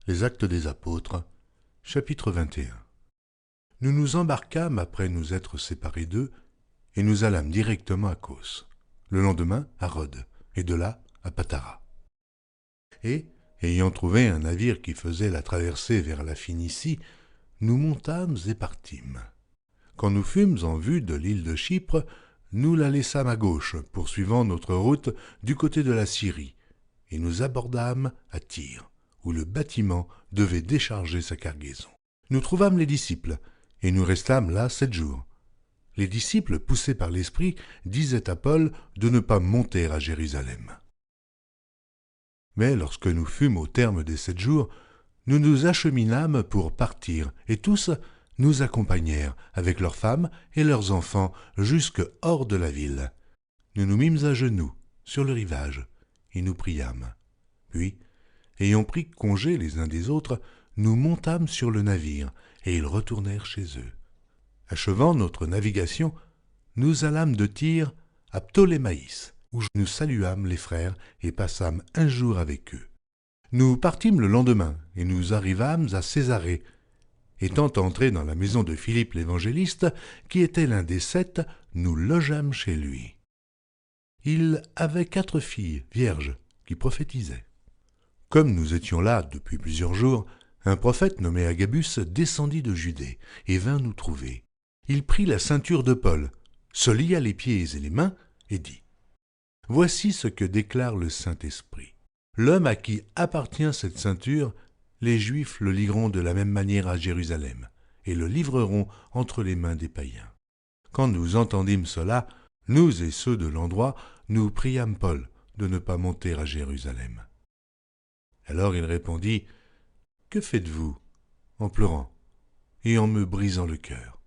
Les Actes des Apôtres, chapitre 21. Nous nous embarquâmes après nous être séparés d'eux, et nous allâmes directement à Cos, le lendemain à Rhodes, et de là à Patara. Et, ayant trouvé un navire qui faisait la traversée vers la Phénicie, nous montâmes et partîmes. Quand nous fûmes en vue de l'île de Chypre, nous la laissâmes à gauche, poursuivant notre route du côté de la Syrie, et nous abordâmes à Tyr, où le bâtiment devait décharger sa cargaison. Nous trouvâmes les disciples, et nous restâmes là 7 jours. Les disciples, poussés par l'Esprit, disaient à Paul de ne pas monter à Jérusalem. Mais lorsque nous fûmes au terme des 7 jours, nous nous acheminâmes pour partir, et tous nous accompagnèrent avec leurs femmes et leurs enfants jusque hors de la ville. Nous nous mîmes à genoux sur le rivage, et nous priâmes. Puis, ayant pris congé les uns des autres, nous montâmes sur le navire, et ils retournèrent chez eux. Achevant notre navigation, nous allâmes de Tyr à Ptolémaïs, où nous saluâmes les frères et passâmes un jour avec eux. Nous partîmes le lendemain, et nous arrivâmes à Césarée. Étant entrés dans la maison de Philippe l'évangéliste, qui était l'un des 7, nous logeâmes chez lui. Il avait 4 filles vierges qui prophétisaient. Comme nous étions là depuis plusieurs jours, un prophète nommé Agabus descendit de Judée et vint nous trouver. Il prit la ceinture de Paul, se lia les pieds et les mains et dit « Voici ce que déclare le Saint-Esprit. L'homme à qui appartient cette ceinture, les Juifs le lieront de la même manière à Jérusalem et le livreront entre les mains des païens. » Quand nous entendîmes cela, nous et ceux de l'endroit, nous priâmes Paul de ne pas monter à Jérusalem. Alors il répondit « Que faites-vous » en pleurant et en me brisant le cœur.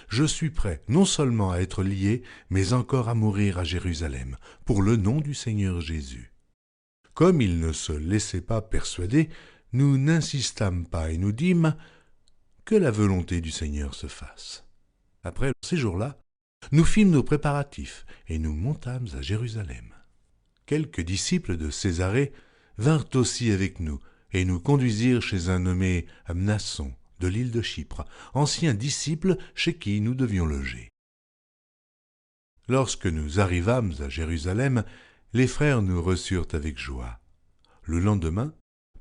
Je suis prêt non seulement à être lié, mais encore à mourir à Jérusalem, pour le nom du Seigneur Jésus. Comme il ne se laissait pas persuader, nous n'insistâmes pas et nous dîmes « Que la volonté du Seigneur se fasse ». Après ces jours-là, nous fîmes nos préparatifs et nous montâmes à Jérusalem. Quelques disciples de Césarée vinrent aussi avec nous et nous conduisirent chez un nommé Mnason de l'île de Chypre, ancien disciple chez qui nous devions loger. Lorsque nous arrivâmes à Jérusalem, les frères nous reçurent avec joie. Le lendemain,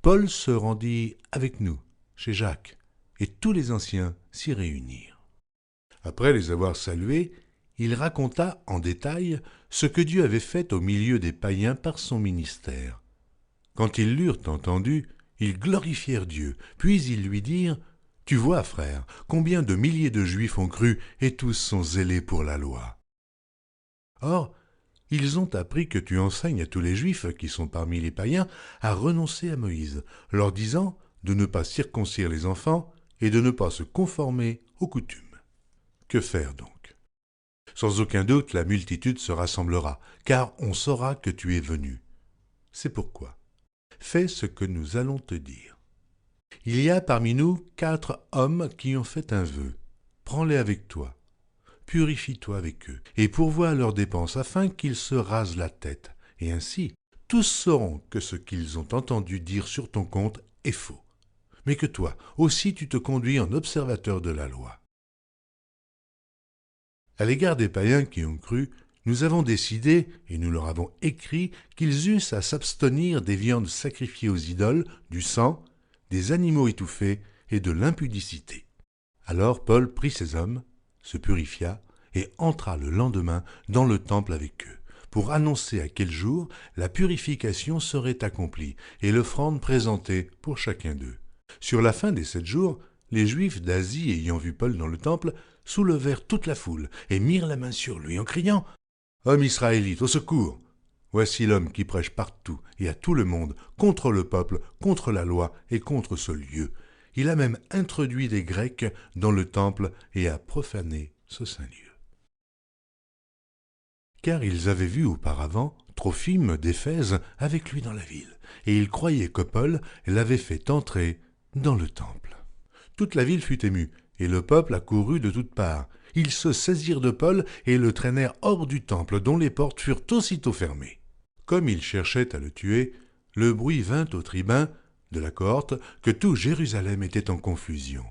Paul se rendit avec nous chez Jacques, et tous les anciens s'y réunirent. Après les avoir salués, il raconta en détail ce que Dieu avait fait au milieu des païens par son ministère. Quand ils l'eurent entendu, ils glorifièrent Dieu, puis ils lui dirent « Tu vois, frère, combien de milliers de Juifs ont cru et tous sont zélés pour la loi. Or, ils ont appris que tu enseignes à tous les Juifs qui sont parmi les païens à renoncer à Moïse, leur disant de ne pas circoncire les enfants et de ne pas se conformer aux coutumes. Que faire donc ? Sans aucun doute, la multitude se rassemblera, car on saura que tu es venu. C'est pourquoi. Fais ce que nous allons te dire. Il y a parmi nous 4 hommes qui ont fait un vœu. Prends-les avec toi. Purifie-toi avec eux, et pourvois à leurs dépenses afin qu'ils se rasent la tête. Et ainsi, tous sauront que ce qu'ils ont entendu dire sur ton compte est faux. Mais que toi aussi tu te conduis en observateur de la loi. À l'égard des païens qui ont cru, nous avons décidé, et nous leur avons écrit, qu'ils eussent à s'abstenir des viandes sacrifiées aux idoles, du sang, des animaux étouffés et de l'impudicité. Alors Paul prit ces hommes, se purifia et entra le lendemain dans le temple avec eux, pour annoncer à quel jour la purification serait accomplie et l'offrande présentée pour chacun d'eux. Sur la fin des 7 jours, les Juifs d'Asie ayant vu Paul dans le temple, soulevèrent toute la foule et mirent la main sur lui en criant « Homme israélite, au secours ! Voici l'homme qui prêche partout et à tout le monde contre le peuple, contre la loi et contre ce lieu. Il a même introduit des Grecs dans le temple et a profané ce saint lieu. » Car ils avaient vu auparavant Trophime d'Éphèse avec lui dans la ville, et ils croyaient que Paul l'avait fait entrer dans le temple. Toute la ville fut émue, et le peuple accourut de toutes parts. Ils se saisirent de Paul et le traînèrent hors du temple, dont les portes furent aussitôt fermées. Comme ils cherchaient à le tuer, le bruit vint au tribun de la cohorte que tout Jérusalem était en confusion.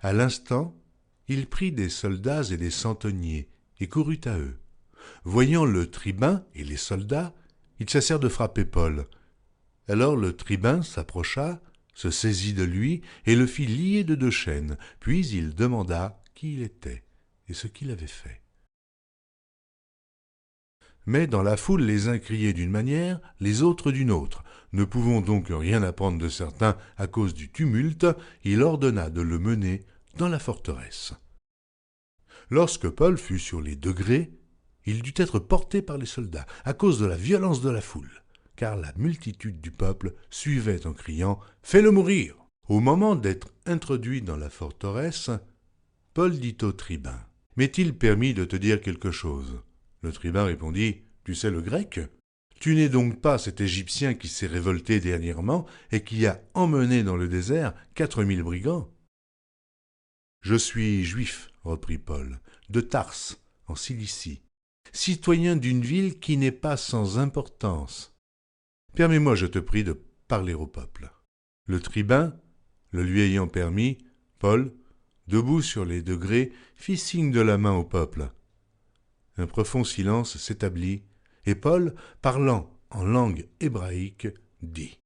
À l'instant, il prit des soldats et des centeniers et courut à eux. Voyant le tribun et les soldats, ils cessèrent de frapper Paul. Alors le tribun s'approcha, se saisit de lui et le fit lier de 2 chaînes, puis il demanda qui il était et ce qu'il avait fait. Mais dans la foule, les uns criaient d'une manière, les autres d'une autre. Ne pouvant donc rien apprendre de certains à cause du tumulte, il ordonna de le mener dans la forteresse. Lorsque Paul fut sur les degrés, il dut être porté par les soldats à cause de la violence de la foule, car la multitude du peuple suivait en criant « Fais-le mourir !» Au moment d'être introduit dans la forteresse, Paul dit au tribun « M'est-il permis de te dire quelque chose ?» Le tribun répondit « Tu sais le grec ? Tu n'es donc pas cet Égyptien qui s'est révolté dernièrement et qui a emmené dans le désert 4000 brigands ?»« Je suis juif, reprit Paul, de Tarse, en Cilicie, citoyen d'une ville qui n'est pas sans importance. Permets-moi, je te prie, de parler au peuple. » Le tribun, le lui ayant permis, Paul, debout sur les degrés, fit signe de la main au peuple. Un profond silence s'établit, et Paul, parlant en langue hébraïque, dit